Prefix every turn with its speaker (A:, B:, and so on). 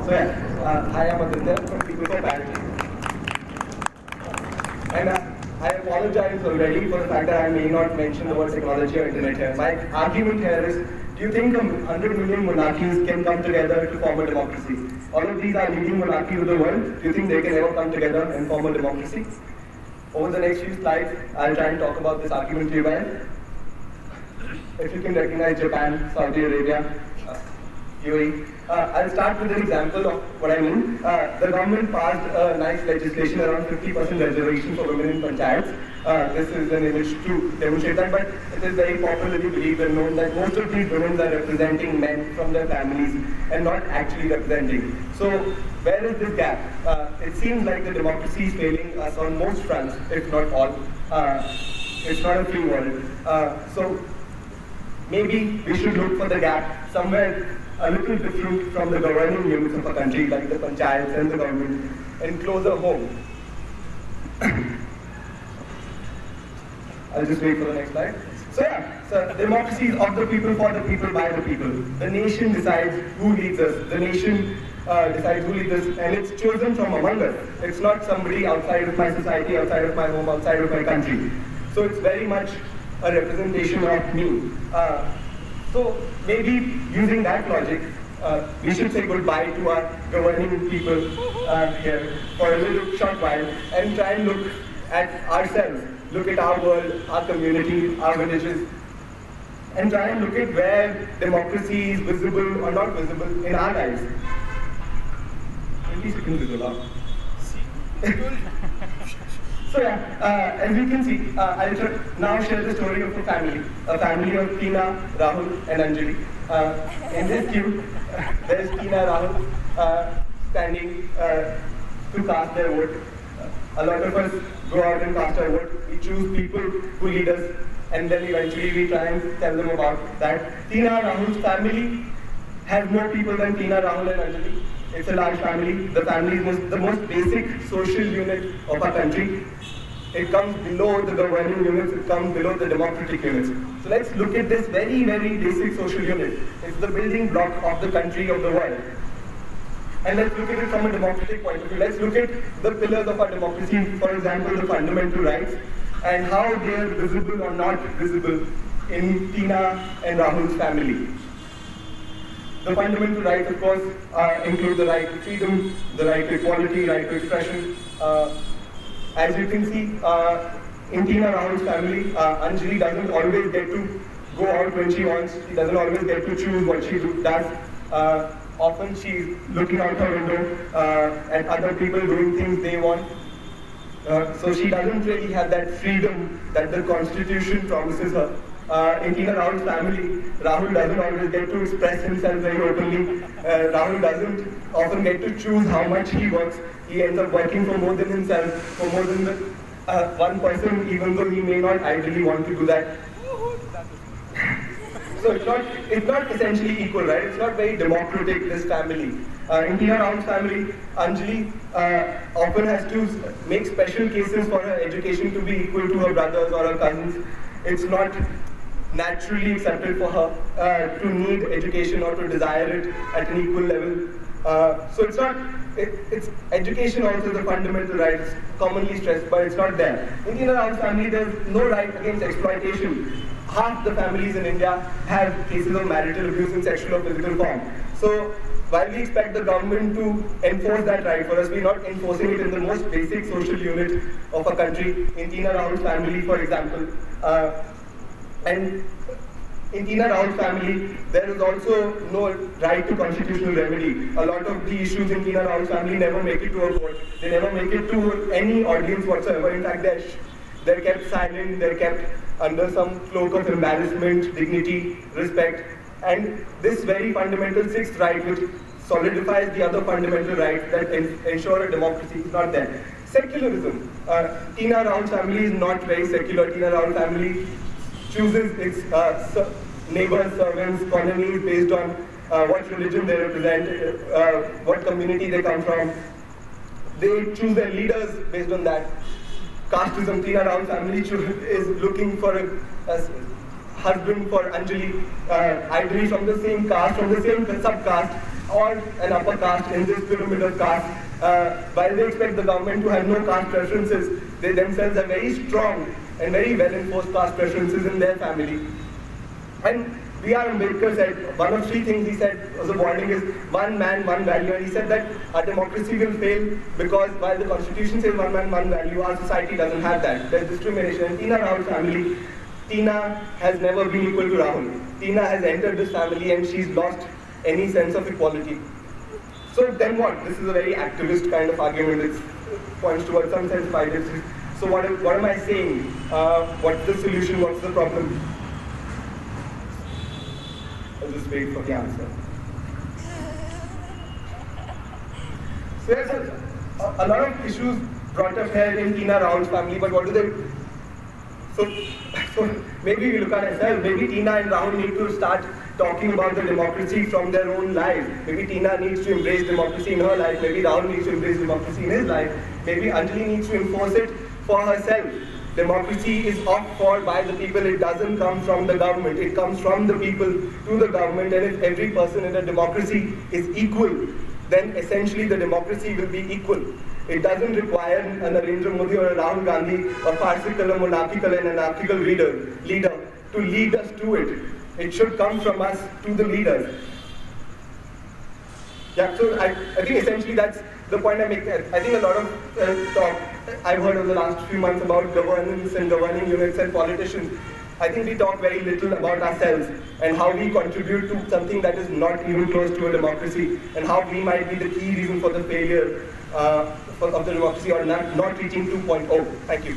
A: Hi, I'm Aditya from People for Parity. And I apologize already for the fact that I may not mention the word technology or internet here. My argument here is, do you think 100 million monarchies can come together to form a democracy? All of these are leading monarchies of the world. Do you think they can ever come together and form a democracy? Over the next few slides, I'll try and talk about this argument to you guys. If you can recognize Japan, Saudi Arabia, UAE. I'll start with an example of what I mean. The government passed a nice legislation around 50% reservation for women in panchayats. This is an image to demonstrate that, but it is very popularly believed and known that most of these women are representing men from their families and not actually representing. So where is this gap? It seems like the democracy is failing us on most fronts, if not all. It's not a free world. So maybe we should look for the gap somewhere a little different from the governing units of a country, like the panchayats and the government, and closer home. I'll just wait for the next slide. So democracy is of the people, for the people, by the people. The nation decides who leads us. The nation decides who leads us, and it's chosen from among us. It's not somebody outside of my society, outside of my home, outside of my country. So it's very much a representation of me. So maybe using that logic, we should say goodbye to our governing people here for a little short while and try and look at ourselves, look at our world, our community, our villages, and try and look at where democracy is visible or not visible in our lives. 20 seconds is a lot. So as you can see, I'll now share the story of a family of Tina, Rahul, and Anjali. In this queue, there's Tina, Rahul standing to cast their vote. A lot of us go out and cast our vote. We choose people who lead us, and then eventually we try and tell them about that. Tina, Rahul's family has more people than Tina, Rahul, and Anjali. It's a large family. The family is the most basic social unit of our country. It comes below the governing units, it comes below the democratic units. So let's look at this very, very basic social unit. It's the building block of the country, of the world. And let's look at it from a democratic point of view. Let's look at the pillars of our democracy, for example, the fundamental rights, and how they are visible or not visible in Tina and Rahul's family. The fundamental rights, of course, include the right to freedom, the right to equality, right to expression. As you can see, in Tina Rahul's family, Anjali doesn't always get to go out when she wants. She doesn't always get to choose what she does. Often she's looking out her window at other people doing things they want. So she doesn't really have that freedom that the Constitution promises her. In Tina Rahul's family, Rahul doesn't always get to express himself very openly. Rahul doesn't often get to choose how much he works. He ends up working for more than himself, for more than one person, even though he may not ideally want to do that. So it's not essentially equal, right? It's not very democratic, this family. In Tina Rahul's family, Anjali often has to make special cases for her education to be equal to her brothers or her cousins. It's not naturally accepted for her to need education or to desire it at an equal level. So it's education also the fundamental right. It's commonly stressed, but it's not there. In Tina Rahul's family, there's no right against exploitation. Half the families in India have cases of marital abuse in sexual or physical form. So while we expect the government to enforce that right for us, we're not enforcing it in the most basic social unit of a country. In Tina Rahul's family, for example, and in Tina Rahul's family, there is also no right to constitutional remedy. A lot of the issues in Tina Rahul's family never make it to a court. They never make it to any audience whatsoever. In fact, they're kept silent, they're kept under some cloak of embarrassment, dignity, respect. And this very fundamental sixth right, which solidifies the other fundamental rights that ensure a democracy, is not there. Secularism. Tina Rahul's family is not very secular. Tina Rahul's family chooses its neighbors, servants, colonies based on what religion they represent, what community they come from. They choose their leaders based on that. Casteism. Tina Rahul's family is looking for a husband for Anjali, ideally from the same caste, from the same subcaste, or an upper caste in this pyramid of caste. While they expect the government to have no caste preferences, they themselves have very strong and very well enforced caste preferences in their family. And B.R. Ambedkar said, one of three things he said was a warning is one man, one value. And he said that our democracy will fail because while the constitution says one man, one value, our society doesn't have that. There's discrimination. And Tina Rahul's family, Tina has never been equal to Rahul. Tina has entered this family and she's lost any sense of equality. So then what? This is a very activist kind of argument. It points towards some sense of identity. So what am I saying? What's the solution? What's the problem? I'll just wait for the answer. So there's a lot of issues brought up here in Tina Rahul's family, but what do they... So maybe we look at ourselves, maybe Tina and Rahul need to start talking about the democracy from their own life. Maybe Tina needs to embrace democracy in her life, maybe Rahul needs to embrace democracy in his life, maybe Anjali needs to enforce it for herself. Democracy is opt for by the people, it doesn't come from the government, it comes from the people to the government, and if every person in a democracy is equal, then essentially the democracy will be equal. It doesn't require a Narendra Modi or a Rahul Gandhi, a farcical, a monarchical and anarchical leader to lead us to it. It should come from us to the leaders. Yeah, so I think essentially that's the point I make. I think a lot of talk I've heard over the last few months about governance and governing units and politicians. I think we talk very little about ourselves and how we contribute to something that is not even close to a democracy, and how we might be the key reason for the failure of the democracy or not reaching 2.0. Thank you.